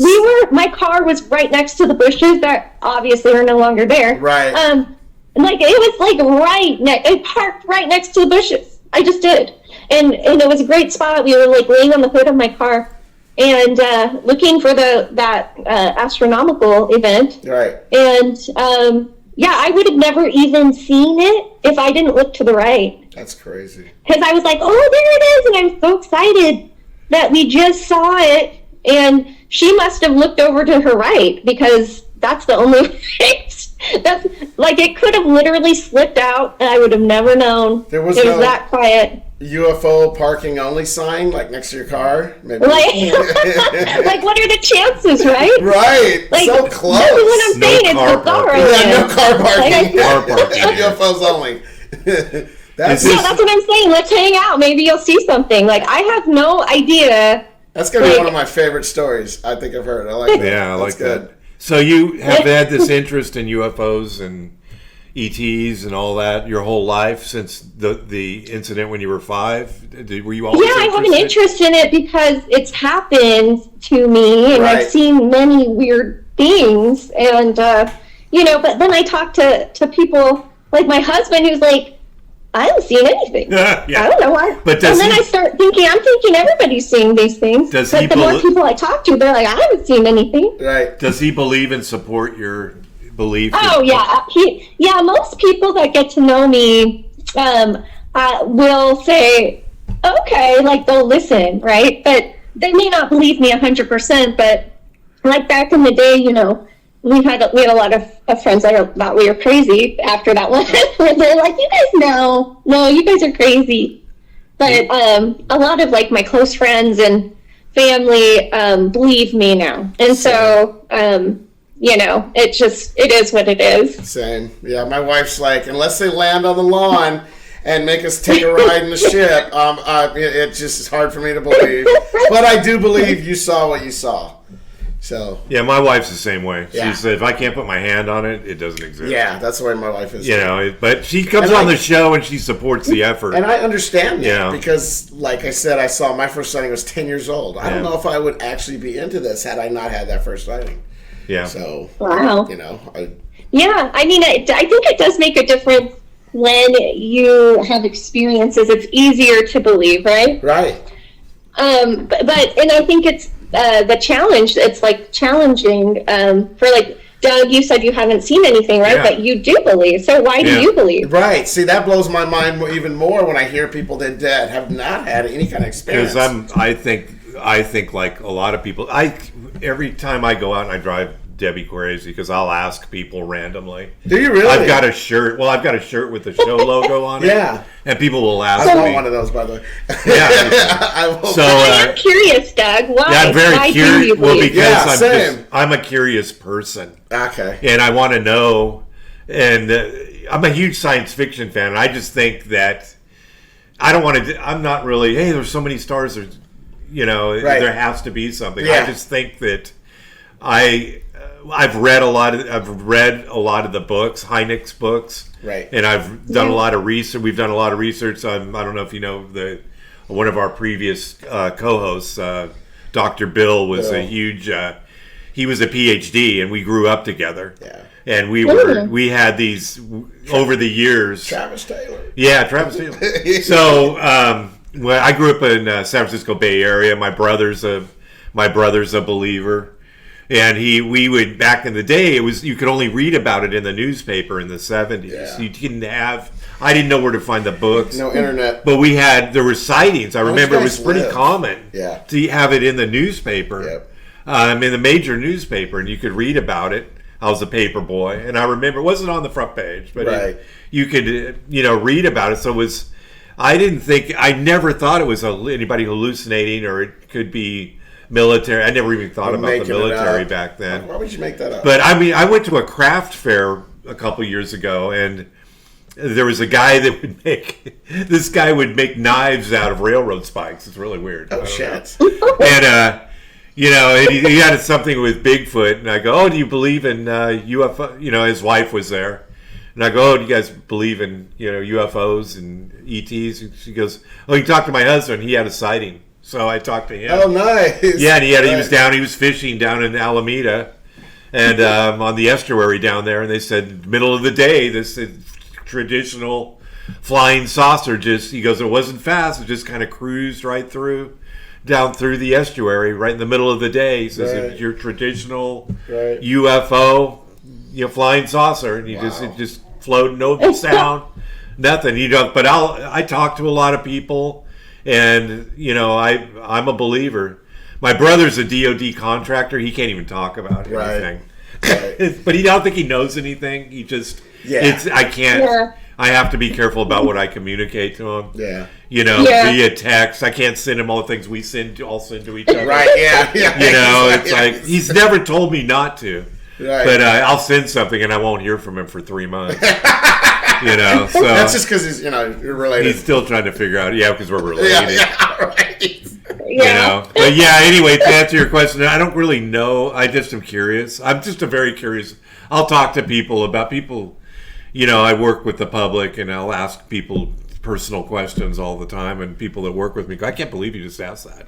my car was right next to the bushes that obviously are no longer there. Right. Like, it was, like, I parked right next to the bushes. I just did. And it was a great spot. We were, like, laying on the hood of my car and looking for that astronomical event. Right. And, I would have never even seen it if I didn't look to the right. That's crazy. Because I was like, oh, there it is. And I was so excited that we just saw it. And she must have looked over to her right because that's the only place. That's like, it could have literally slipped out and I would have never known. It was that quiet. UFO parking only sign, like next to your car? Maybe. Like, like, what are the chances, right? Right. Like, so close. That's what I'm saying. It's bizarre. No car parking. Car parking. UFOs only. That's what I'm saying. Let's hang out. Maybe you'll see something. Like, I have no idea. That's going to be one of my favorite stories I think I've heard. I like that. Yeah, I like good. that. So you have had this interest in UFOs and ETs and all that your whole life since the incident when you were 5? Were you always I have an interest in it because it's happened to me and I've seen many weird things. And, but then I talk to people like my husband who's like, I haven't seen anything. I don't know why. But and then I start thinking, I'm thinking everybody's seeing these things. But the more people I talk to, they're like, I haven't seen anything. Right. Does he believe and support your belief? Oh, yeah. Most people that get to know me will say, okay, like they'll listen, right? But they may not believe me 100%. But like back in the day, we had a lot of friends that thought we were crazy after that one. They're like, you guys no, you guys are crazy. But a lot of like my close friends and family believe me now, and so it is what it is. Same, yeah. My wife's like, unless they land on the lawn and make us take a ride in the ship, it just is hard for me to believe. But I do believe you saw what you saw. So yeah, my wife's the same way. Yeah. She said, if I can't put my hand on it, it doesn't exist. Yeah, that's the way my wife is. But she comes on the show and she supports the effort. And I understand that because, like I said, I saw my first sighting was 10 years old. I don't know if I would actually be into this had I not had that first sighting. Yeah. So, wow. Yeah, I mean, I think it does make a difference when you have experiences. It's easier to believe, right? Right. But I think it's the challenge. It's like challenging for like Doug. You said you haven't seen anything, right? But you do believe. So why do you believe? Right. See, that blows my mind even more when I hear people that have not had any kind of experience. Because I think like a lot of people. Every time I go out and I drive Debbie crazy because I'll ask people randomly. Do you really? I've got a shirt. Well, I've got a shirt with the show logo on it. Yeah. And people will ask me. I want one of those, by the way. Yeah. I will. So I'm curious, Doug. Why? Yeah, I'm very curious. Well, because I'm a curious person. Okay. And I want to know. And I'm a huge science fiction fan. And I just think that I don't want to. I'm not really. Hey, there's so many stars. There has to be something. Yeah. I just think that I've read a lot of the books, Hynek's books, right? And I've done a lot of research. We've done a lot of research on. I don't know if you know one of our previous co-hosts, Dr. Bill, was a huge. he was a PhD, and we grew up together. Yeah. And we had these over the years. Travis Taylor. Yeah, Travis Taylor. So, well, I grew up in San Francisco Bay Area. My brother's a believer, and we would, back in the day, you could only read about it in the newspaper in the 70s. Yeah. You didn't have. I didn't know where to find the books. No internet. But there were sightings. I remember it was pretty common to have it in the newspaper. Yep. In the major newspaper, and you could read about it. I was a paper boy, and I remember it wasn't on the front page, but you could read about it. So it was. I never thought it was anybody hallucinating, or it could be military. I never even thought about the military back then. Why would you make that up? But I mean, I went to a craft fair a couple years ago, and there was a guy that would make knives out of railroad spikes. It's really weird. Oh shit! And he had something with Bigfoot, and I go, "Oh, do you believe in UFO?" His wife was there, and I go, "Oh, do you guys believe in UFOs and ETs?" And she goes, "Oh, you talked to my husband. He had a sighting." So I talked to him. Oh, nice. Yeah, and he was fishing down in Alameda, and on the estuary down there, and they said middle of the day, this traditional flying saucer he goes, it wasn't fast, it just kind of cruised right down through the estuary right in the middle of the day. He says it's your traditional UFO, flying saucer, and it just floated, no sound, nothing. But I talk to a lot of people, and I'm a believer. My brother's a DOD contractor. He can't even talk about anything. Right. But I don't think he knows anything. He just I can't. Yeah. I have to be careful about what I communicate to him. Yeah. Via text. I can't send him all the things we all send to each other. Right, yeah. It's like, he's never told me not to. Right. But I'll send something and I won't hear from him for 3 months. So that's just because he's, you're related. He's still trying to figure out, because we're related. Yeah, right. But anyway, to answer your question, I don't really know. I just am curious. I'm just very curious. I'll talk to people about people. I work with the public, and I'll ask people personal questions all the time, and people that work with me go, I can't believe you just asked that.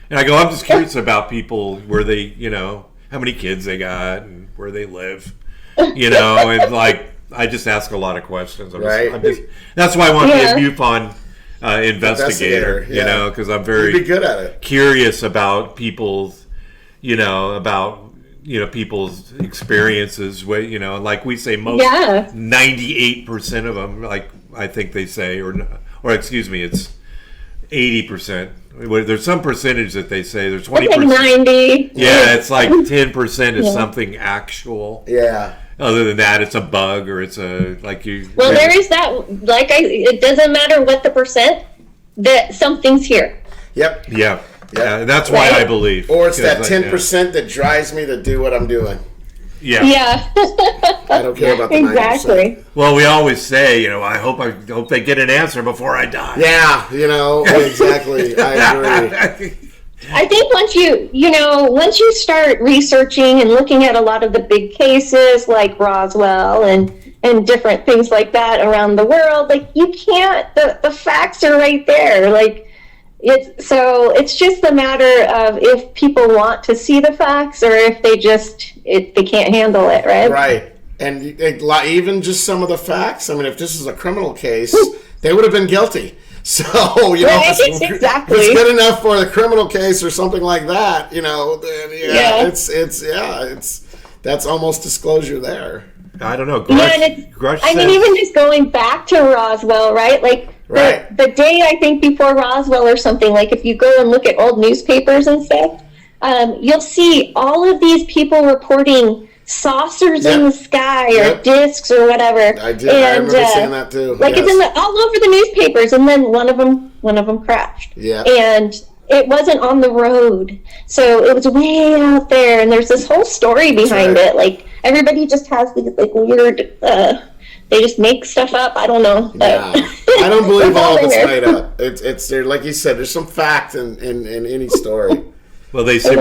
And I go, I'm just curious about people, where they, how many kids they got and where they live, and like, I just ask a lot of questions. That's why I want to be a MUFON investigator, because I'm very good at it. Curious about people's, people's experiences. Like we say, most 98% of them, like I think they say, or excuse me, it's 80%. There's some percentage that they say there's 20%. It's like 90. Yeah, it's like 10% is something actual. Yeah. Other than that, it's a bug, or it's a you. Well, there is that. It doesn't matter what the percent, that something's here. Yep. Yeah. Yeah, and that's why I believe. Or it's that 10% that drives me to do what I'm doing. Yeah. Yeah. I don't care about the 90%. Exactly. Well, we always say, I hope they get an answer before I die. Yeah, exactly. I agree. I think once you start researching and looking at a lot of the big cases like Roswell and different things like that around the world, you can't, the facts are right there. It's just a matter of if people want to see the facts, or if they can't handle it, right? Right. And even just some of the facts, if this is a criminal case, they would have been guilty. So, exactly. It's good enough for the criminal case or something like that, then that's almost disclosure there. I don't know. Even just going back to Roswell, right? The day, I think, before Roswell or something, if you go and look at old newspapers and stuff, you'll see all of these people reporting saucers in the sky or discs or whatever. I did. I remember seeing that too. It's all over the newspapers, and then one of them crashed. Yeah. And it wasn't on the road, so it was way out there. And there's this whole story behind it. Everybody just has these weird. They just make stuff up. I don't know. Yeah. I don't believe all of it's made up. It's there, like you said. There's some fact in any story. Well, they say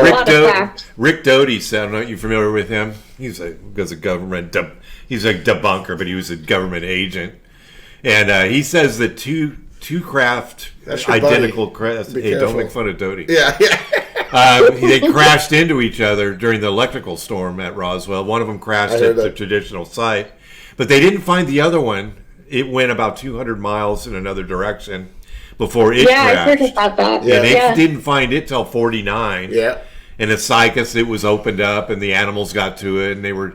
Rick Doty said, I don't know if you're familiar with him. He's a government, he's a debunker, but he was a government agent. And he says that two craft, identical craft. Hey, don't make fun of Doty. Yeah. They crashed into each other during the electrical storm at Roswell. One of them crashed at the traditional site, but they didn't find the other one. It went about 200 miles in another direction before it crashed. I heard about that. Yeah, they didn't find it till 49. Yeah. And the cycus, it was opened up, and the animals got to it, and they were,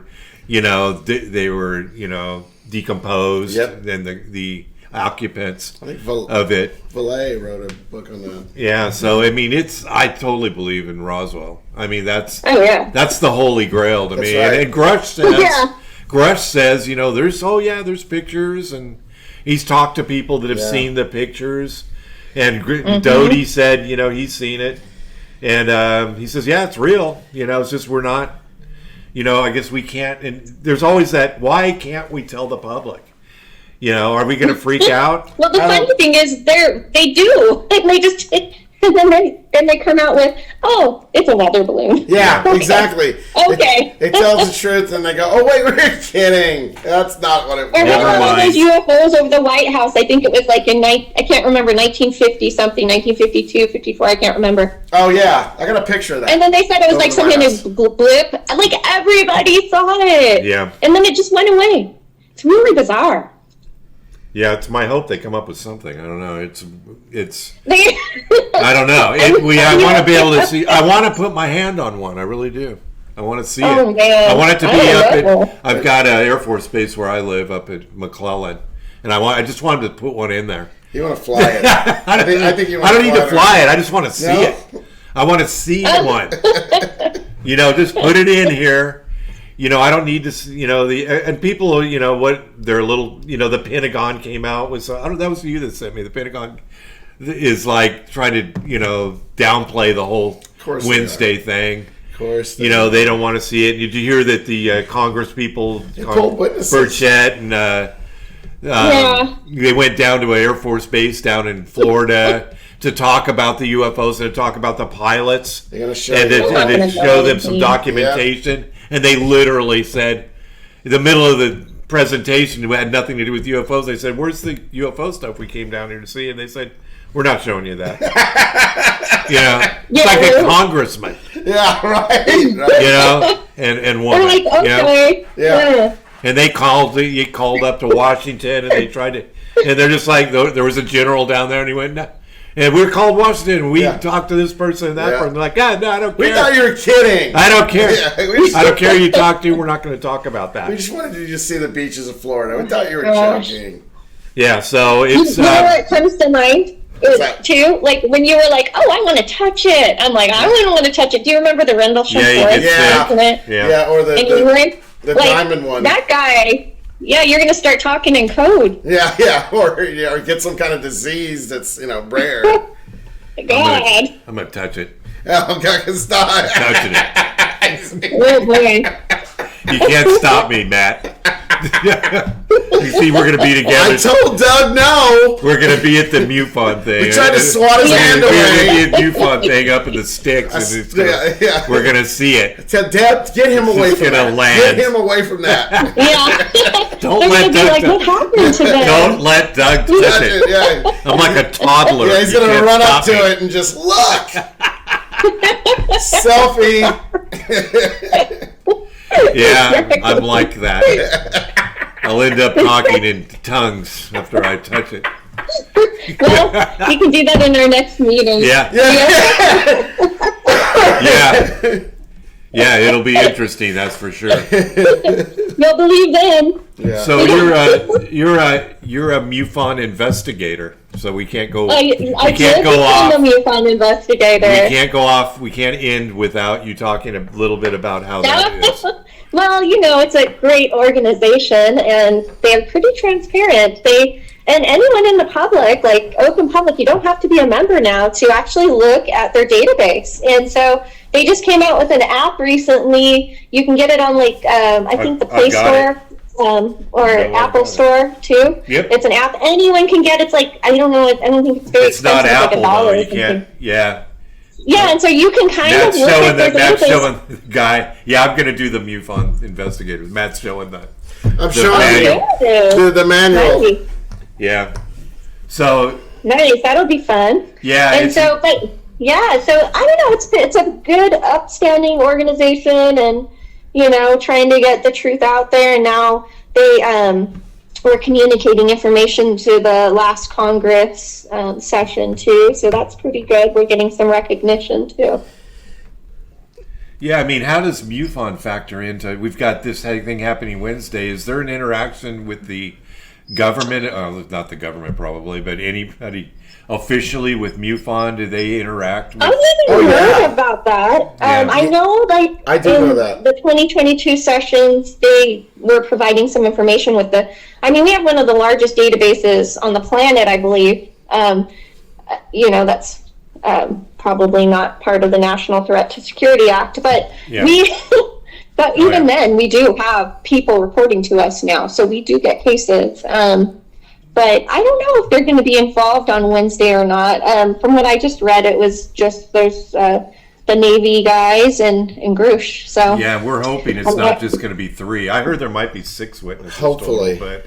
decomposed. Yep. And the occupants I think of it. Valet wrote a book on that. Yeah, so I mean, I totally believe in Roswell. I mean, that's the holy grail to me. Right. And Grush says, there's pictures, and he's talked to people that have seen the pictures, and Doty said, he's seen it, and he says, it's real. It's just we're not, I guess we can't. And there's always that. Why can't we tell the public? Are we going to freak out? Well, the funny thing is, they do, and they just, and then they come out with, oh, it's a weather balloon. Yeah, exactly. Okay. It tells the truth, and they go, oh wait, we're kidding. That's not what it was. Or one of those UFOs over the White House. I think it was like I can't remember, 1950 something, 1952, 54. I can't remember. Oh yeah, I got a picture of that. And then they said it was like some kind of blip. Like everybody saw it. Yeah. And then it just went away. It's really bizarre. Yeah, it's my hope they come up with something. I don't know. It's. I don't know. I want to be able to see. I want to put my hand on one. I really do. I want to see it. Man. I want it to be up at. I've got an Air Force base where I live up at McClellan, and I just wanted to put one in there. You want to fly it? I think you want I don't need to fly it. I just want to see it. I want to see one. Just put it in here. I don't need to, and people, what they're a little, the Pentagon came out with, that was you that sent me. The Pentagon is like trying to, downplay the whole Wednesday thing. Of course. They don't want to see it. Did you hear that the Congress people, Burchett and they went down to an Air Force base down in Florida to talk about the UFOs and to talk about the pilots and to show them some documentation. Yeah. And they literally said, in the middle of the presentation, it had nothing to do with UFOs. They said, "Where's the UFO stuff we came down here to see?" And they said, "We're not showing you that." It's like a congressman. Yeah, right. And one. Like, okay. Yeah. And they called up to Washington, and they tried to, and they're just like, there was a general down there, and he went, "No." And we're called Washington, and we talked to this person and that person. They're like, God, no, I don't care. We thought you were kidding. I don't care. I don't care who you talk to. We're not going to talk about that. We just wanted to just see the beaches of Florida. We thought you were joking. Yeah, so it's... what comes to mind too? Like, when you were like, oh, I want to touch it. I'm like, I wouldn't want to touch it. Do you remember the Rendlesham Forest? Yeah, or the diamond one. That guy... Yeah, you're going to start talking in code. Yeah, or get some kind of disease that's, rare. God. I'm going to touch it. Oh, God, stop. Touching it. Oh, boy. You can't stop me, Matt. You see, we're going to be together. I told Doug no. We're going to be at the MUFON thing. We tried to swat his hand away. We're going to be at MUFON thing up in the sticks. And we're going to see it. Dad, get him away from that. Land. Get him away from that. Yeah. Don't let Doug. What happened to them? Don't let Doug touch it. Yeah. I'm like a toddler. Yeah, he's going to run up to it and just look. Selfie. Yeah, I'm like that. I'll end up talking in tongues after I touch it. Well, we can do that in our next meeting. Yeah. Yeah, it'll be interesting, that's for sure. You'll believe then. Yeah. So you're a MUFON investigator. So we can't go. I can't go off. I'm a MUFON investigator. We can't go off. We can't end without you talking a little bit about how that is. Well, it's a great organization, and they're pretty transparent. And anyone in the public, like open public, you don't have to be a member now to actually look at their database. And so they just came out with an app recently. You can get it on I think the Play Store. Or Apple Store too. Yep. It's an app anyone can get. It's like I don't think it's very it's expensive. Not it's Apple like $1 though. or You something. can't. Yeah. Yeah, and so you can kind of look at the Matt's database. showing the guy. Yeah, I'm going to do the MUFON investigators. Matt's showing that. I'm showing you the manual. Nice. Yeah. So. Nice. That'll be fun. Yeah. And so, but Yeah, so I don't know. It's a good, upstanding organization, and trying to get the truth out there. And now they were communicating information to the last Congress session too. So that's pretty good. We're getting some recognition too. Yeah, I mean, how does MUFON factor into? We've got this thing happening Wednesday. Is there an interaction with the government? Not the government, probably, but anybody officially with MUFON? Do they interact with? I haven't heard about that. I know, I do know that the 2022 sessions, they were providing some information with we have one of the largest databases on the planet, I believe. That's probably not part of the National Threat to Security Act, but then we do have people reporting to us now, so we do get cases. But I don't know if they're going to be involved on Wednesday or not. From what I just read, it was just there's the Navy guys and Grush. So yeah, we're hoping it's not just going to be 3. I heard there might be 6 witnesses. Hopefully, total,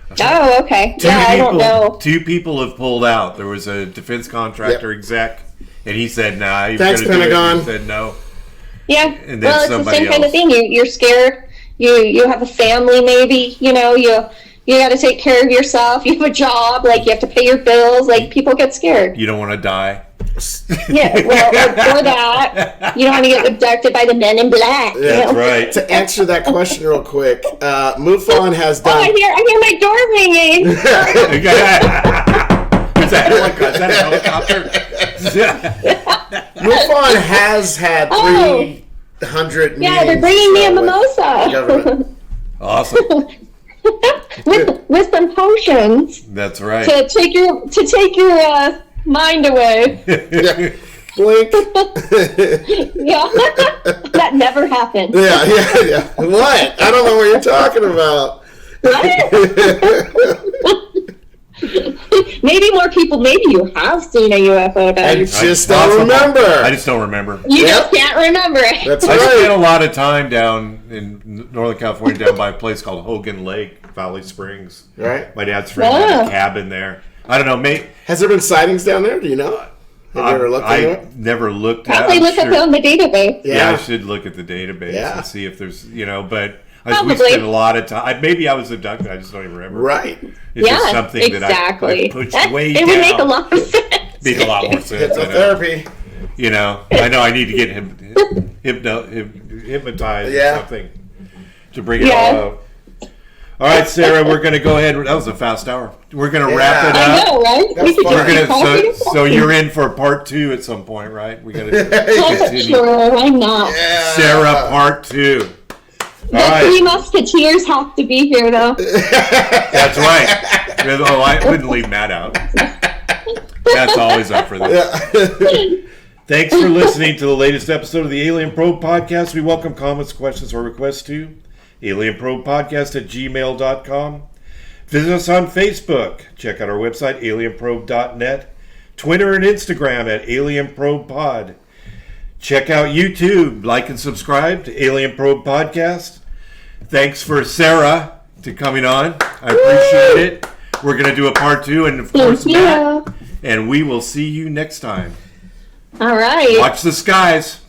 but oh, okay. I don't know. 2 people have pulled out. There was a defense contractor exec, and he said, "Nah." Thanks, Pentagon. He said no. Yeah. And then well, it's the same kind of thing. You're scared. You have a family, maybe. You got to take care of yourself. You have a job. Like, you have to pay your bills. Like, people get scared. You don't want to die. Yeah, well, or that. You don't want to get abducted by the men in black. Yeah, that's right. To answer that question real quick, MUFON has done... Oh, I hear my door ringing. Is that a helicopter? MUFON has had 300 yeah, they're bringing me a mimosa. Awesome. with some potions. That's right. To take your mind away. Yeah. Blink. Yeah. That never happened. Yeah. What? I don't know what you're talking about. Maybe more people. Maybe you have seen a UFO. I just don't remember. I just don't remember. You just can't remember it. That's I right. spent a lot of time down in Northern California, down by a place called Hogan Lake, Valley Springs. Right. My dad's friend had a cabin there. I don't know, mate. Has there been sightings down there? Do you know? Have you ever looked into it? I never looked at it. Probably look up on the database. Yeah, I should look at the database and see if there's, but we Probably. spent a lot of time. Maybe I was abducted. I just don't even remember. Right. It's just something exactly. that I pushed way it down. It would make a lot of sense. Make a lot more sense. Hypnotherapy. I know I need to get hypnotized or something to bring it all out. All right, Sarah, we're going to go ahead. That was a fast hour. We're going to wrap it up. I know, right? That's fun. So you're in for part 2 at some point, right? We got to continue. Sure, why not? Yeah. Sarah, part 2. The 3 Musketeers have to be here, though. That's right. Oh, I wouldn't leave Matt out. Matt's always up for this. Thanks for listening to the latest episode of the Alien Probe Podcast. We welcome comments, questions, or requests to alienprobepodcast@gmail.com. Visit us on Facebook. Check out our website, alienprobe.net. Twitter and Instagram at alienprobepod. Check out YouTube. Like and subscribe to Alien Probe Podcast. Thanks for Sarah to coming on. I appreciate it. We're going to do a part 2, and of course, Matt. And we will see you next time. All right. Watch the skies.